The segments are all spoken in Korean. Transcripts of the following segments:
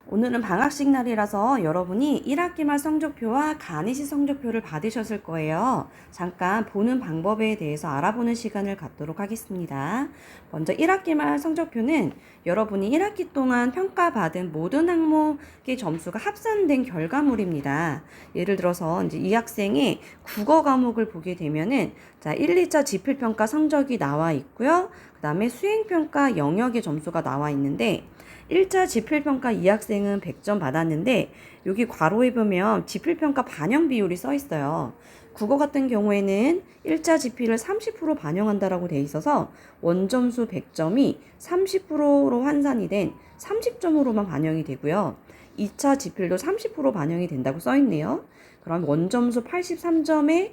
오늘은 방학식 날이라서 여러분이 1학기 말 성적표와 간이시 성적표를 받으셨을 거예요. 잠깐 보는 방법에 대해서 알아보는 시간을 갖도록 하겠습니다. 먼저 1학기 말 성적표는 여러분이 1학기 동안 평가받은 모든 항목의 점수가 합산된 결과물입니다. 예를 들어서 이제 이 학생의 국어 과목을 보게 되면은 1, 2차 지필평가 성적이 나와 있고요. 그 다음에 수행평가 영역의 점수가 나와 있는데 1차 지필평가 이 학생은 100점 받았는데 여기 괄호에 보면 지필평가 반영 비율이 써 있어요. 국어 같은 경우에는 1차 지필을 30% 반영한다라고 돼 있어서 원점수 100점이 30%로 환산이 된 30점으로만 반영이 되고요. 2차 지필도 30% 반영이 된다고 써 있네요. 그럼 원점수 83점에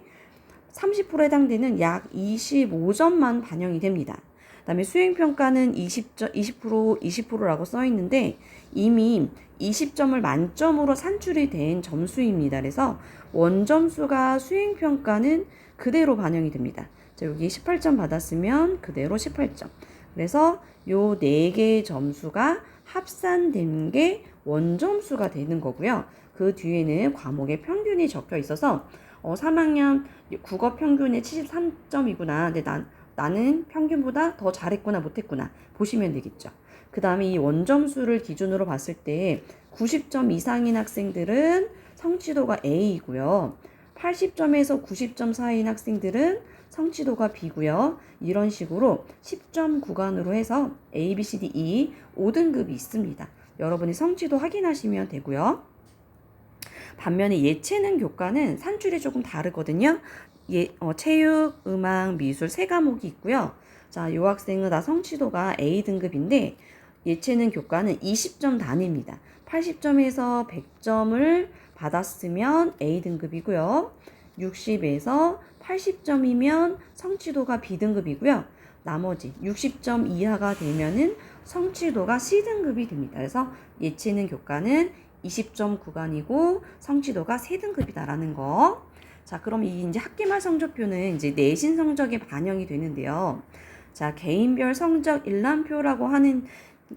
30%에 해당되는 약 25점만 반영이 됩니다. 그다음에 수행평가는 20%라고 써 있는데 이미 20점을 만점으로 산출이 된 점수입니다. 그래서 원점수가 수행평가는 그대로 반영이 됩니다. 자, 여기 18점 받았으면 그대로 18점. 그래서 요 4개의 점수가 합산된 게 원점수가 되는 거고요. 그 뒤에는 과목의 평균이 적혀 있어서 3학년 국어 평균이 73점이구나. 근데 나는 평균보다 더 잘했구나 못했구나 보시면 되겠죠. 그 다음에 이 원점수를 기준으로 봤을 때 90점 이상인 학생들은 성취도가 A이고요. 80점에서 90점 사이인 학생들은 성취도가 B고요. 이런 식으로 10점 구간으로 해서 A, B, C, D, E 5등급이 있습니다. 여러분이 성취도 확인하시면 되고요. 반면에 예체능 교과는 산출이 조금 다르거든요. 체육, 음악, 미술 세 과목이 있고요. 자, 요 학생은 다 성취도가 A등급인데 예체능 교과는 20점 단위입니다. 80점에서 100점을 받았으면 A등급이고요. 60에서 80점이면 성취도가 B등급이고요. 나머지 60점 이하가 되면은 성취도가 C등급이 됩니다. 그래서 예체능 교과는 20점 구간이고 성취도가 3등급이다라는 거. 자, 그럼 이 이제 학기말 성적표는 이제 내신 성적에 반영이 되는데요. 자, 개인별 성적 일람표라고 하는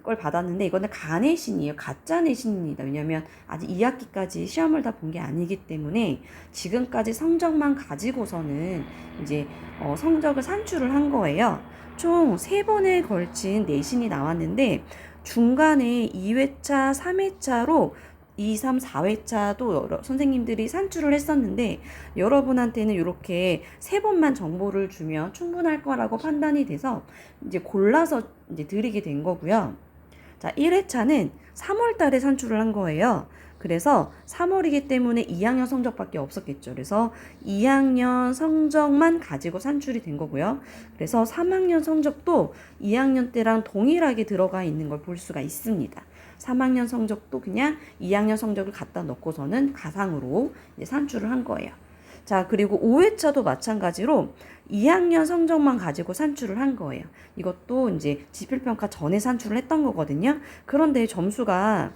걸 받았는데 이거는 가내신이에요. 가짜 내신입니다. 왜냐면 아직 2학기까지 시험을 다 본 게 아니기 때문에 지금까지 성적만 가지고서는 이제 성적을 산출을 한 거예요. 총 3번에 걸친 내신이 나왔는데 중간에 2회차, 3회차로 2, 3, 4회차도 선생님들이 산출을 했었는데 여러분한테는 이렇게 3번만 정보를 주면 충분할 거라고 판단이 돼서 이제 골라서 이제 드리게 된 거고요. 자, 1회차는 3월 달에 산출을 한 거예요. 그래서 3월이기 때문에 2학년 성적밖에 없었겠죠. 그래서 2학년 성적만 가지고 산출이 된 거고요. 그래서 3학년 성적도 2학년 때랑 동일하게 들어가 있는 걸 볼 수가 있습니다. 3학년 성적도 그냥 2학년 성적을 갖다 넣고서는 가상으로 이제 산출을 한 거예요. 자, 그리고 5회차도 마찬가지로 2학년 성적만 가지고 산출을 한 거예요. 이것도 이제 지필평가 전에 산출을 했던 거거든요. 그런데 점수가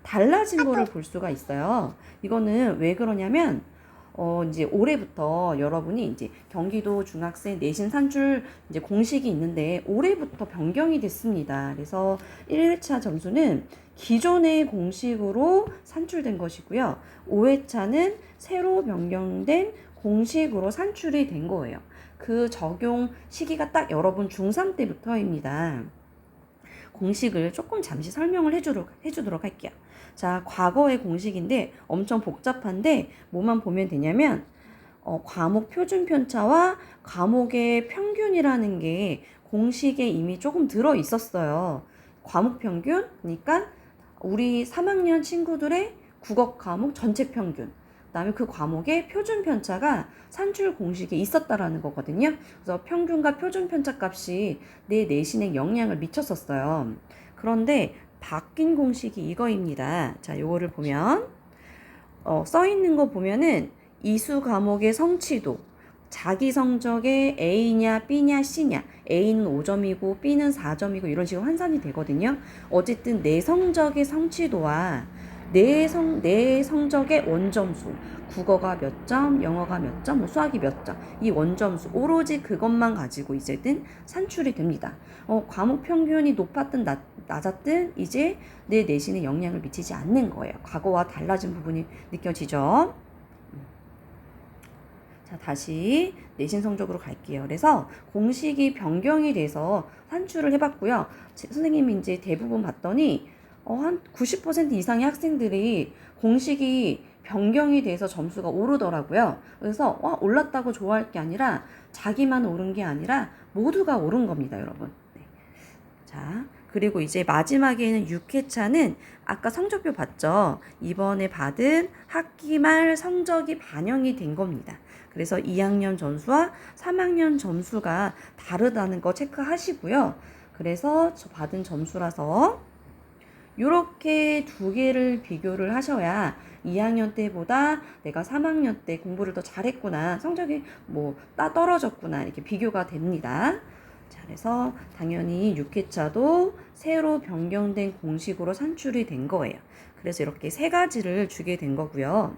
달라진 거를 볼 수가 있어요. 이거는 왜 그러냐면 이제 올해부터 여러분이 이제 경기도 중학생 내신 산출 이제 공식이 있는데 올해부터 변경이 됐습니다. 그래서 1회차 점수는 기존의 공식으로 산출된 것이고요. 5회차는 새로 변경된 공식으로 산출이 된 거예요. 그 적용 시기가 딱 여러분 중3 때부터입니다. 공식을 조금 잠시 설명을 해주도록 할게요. 자, 과거의 공식인데 엄청 복잡한데 뭐만 보면 되냐면 과목 표준 편차와 과목의 평균이라는 게 공식에 이미 조금 들어 있었어요. 과목 평균, 그러니까 우리 3학년 친구들의 국어 과목 전체 평균, 그다음에 그 과목의 표준 편차가 산출 공식에 있었다라는 거거든요. 그래서 평균과 표준 편차 값이 내 내신에 영향을 미쳤었어요. 그런데 바뀐 공식이 이거입니다. 자, 요거를 보면 써 있는 거 보면은 이수 과목의 성취도, 자기 성적에 A냐 B냐 C냐, A는 5점이고 B는 4점이고 이런 식으로 환산이 되거든요. 어쨌든 내 성적의 성취도와 내 성적의 원점수, 국어가 몇 점, 영어가 몇 점, 뭐 수학이 몇 점, 이 원점수 오로지 그것만 가지고 이제는 산출이 됩니다. 과목 평균이 높았든 낮았든 이제 내 내신에 영향을 미치지 않는 거예요. 과거와 달라진 부분이 느껴지죠? 자, 다시 내신 성적으로 갈게요. 그래서 공식이 변경이 돼서 산출을 해봤고요. 선생님이 이제 대부분 봤더니 한 90% 이상의 학생들이 공식이 변경이 돼서 점수가 오르더라고요. 그래서 올랐다고 좋아할 게 아니라 자기만 오른 게 아니라 모두가 오른 겁니다, 여러분. 네. 자, 그리고 이제 마지막에는 6회차는 아까 성적표 봤죠? 이번에 받은 학기 말 성적이 반영이 된 겁니다. 그래서 2학년 점수와 3학년 점수가 다르다는 거 체크하시고요. 그래서 저 받은 점수라서 이렇게 두 개를 비교를 하셔야 2학년 때보다 내가 3학년 때 공부를 더 잘했구나, 성적이 뭐 떨어졌구나, 이렇게 비교가 됩니다. 자, 그래서 당연히 6회차도 새로 변경된 공식으로 산출이 된 거예요. 그래서 이렇게 세 가지를 주게 된 거고요.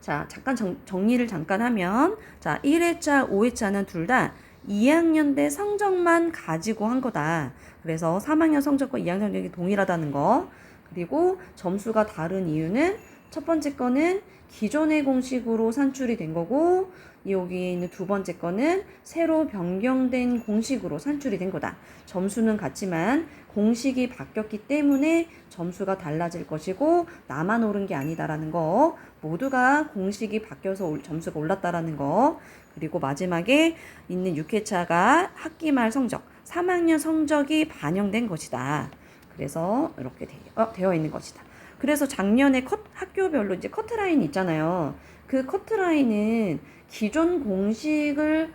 자, 잠깐 정리를 잠깐 하면, 자, 1회차, 5회차는 둘 다 2학년 때 성적만 가지고 한 거다. 그래서 3학년 성적과 2학년 성적이 동일하다는 거. 그리고 점수가 다른 이유는 첫 번째 거는 기존의 공식으로 산출이 된 거고, 여기 있는 두 번째 거는 새로 변경된 공식으로 산출이 된 거다. 점수는 같지만 공식이 바뀌었기 때문에 점수가 달라질 것이고 나만 오른 게 아니다라는 거, 모두가 공식이 바뀌어서 점수가 올랐다라는 거, 그리고 마지막에 있는 6회차가 학기 말 성적, 3학년 성적이 반영된 것이다. 그래서 이렇게 되어 있는 것이다. 그래서 작년에 학교별로 이제 커트라인 있잖아요. 그 커트라인은 기존 공식을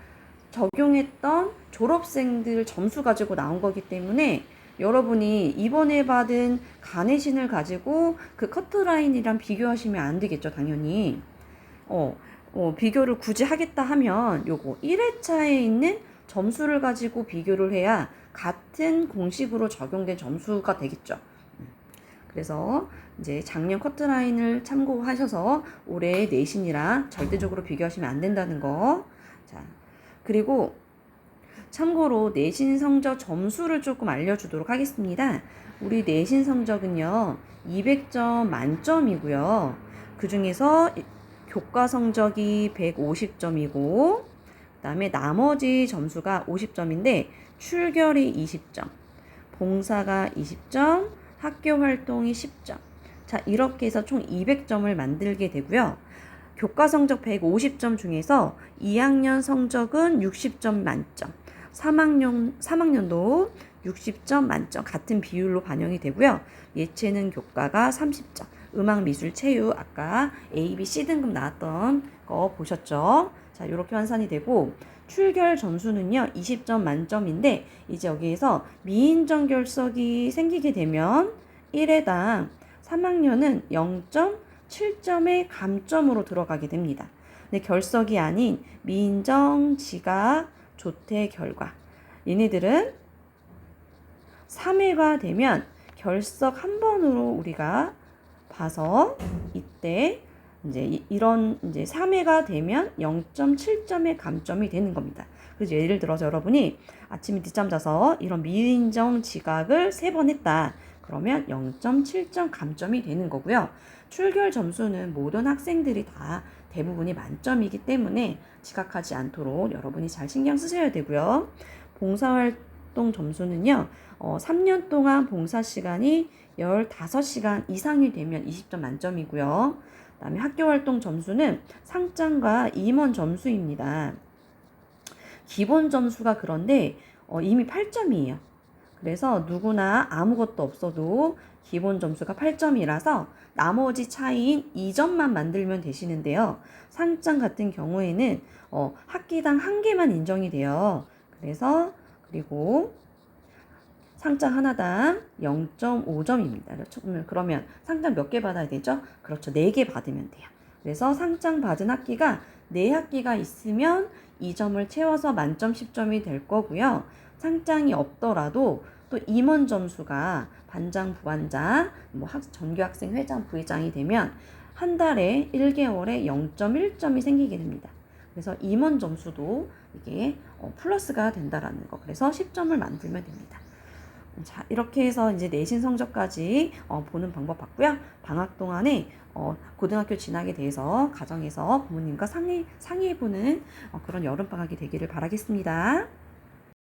적용했던 졸업생들 점수 가지고 나온 거기 때문에 여러분이 이번에 받은 가내신을 가지고 그 커트라인이랑 비교하시면 안 되겠죠, 당연히. 비교를 굳이 하겠다 하면 요거 1회차에 있는 점수를 가지고 비교를 해야 같은 공식으로 적용된 점수가 되겠죠. 그래서 이제 작년 커트라인을 참고하셔서 올해 내신이랑 절대적으로 비교하시면 안 된다는 거. 자, 그리고 참고로 내신 성적 점수를 조금 알려주도록 하겠습니다. 우리 내신 성적은요, 200점 만점이고요. 그 중에서 교과 성적이 150점이고, 그 다음에 나머지 점수가 50점인데, 출결이 20점, 봉사가 20점, 학교 활동이 10점. 자, 이렇게 해서 총 200점을 만들게 되고요. 교과 성적 150점 중에서 2학년 성적은 60점 만점, 3학년도 60점 만점, 같은 비율로 반영이 되고요. 예체능 교과가 30점, 음악, 미술, 체육, 아까 A, B, C 등급 나왔던 거 보셨죠? 자, 이렇게 환산이 되고, 출결 점수는요 20점 만점인데, 이제 여기에서 미인정 결석이 생기게 되면 1회당 3학년은 0.7점의 감점으로 들어가게 됩니다. 근데 결석이 아닌 미인정, 지각, 조퇴 결과, 얘네들은 3회가 되면 결석 한 번으로 우리가 봐서 이때 이제 이런 이제 3회가 되면 0.7점의 감점이 되는 겁니다. 그래서 예를 들어서 여러분이 아침에 늦잠 자서 이런 미인정 지각을 3번 했다. 그러면 0.7점 감점이 되는 거고요. 출결 점수는 모든 학생들이 다 대부분이 만점이기 때문에 지각하지 않도록 여러분이 잘 신경 쓰셔야 되고요. 봉사활동 점수는요, 3년 동안 봉사 시간이 15시간 이상이 되면 20점 만점이고요. 그 다음에 학교활동 점수는 상장과 임원 점수입니다. 기본 점수가 그런데 이미 8점이에요. 그래서 누구나 아무것도 없어도 기본 점수가 8점이라서 나머지 차이인 2점만 만들면 되시는데요. 상장 같은 경우에는 학기당 1개만 인정이 돼요. 그리고 상장 하나당 0.5점입니다. 그러면 상장 몇 개 받아야 되죠? 그렇죠. 4개 받으면 돼요. 그래서 상장 받은 학기가 4학기가 있으면 2점을 채워서 만점 10점이 될 거고요. 상장이 없더라도 또 임원 점수가 반장, 부반장, 전교학생 회장, 부회장이 되면 한 달에 1개월에 0.1점이 생기게 됩니다. 그래서 임원 점수도 이게 플러스가 된다라는 거. 그래서 10점을 만들면 됩니다. 자, 이렇게 해서 이제 내신 성적까지 보는 방법 봤고요. 방학 동안에 고등학교 진학에 대해서 가정에서 부모님과 상의해보는 그런 여름방학이 되기를 바라겠습니다.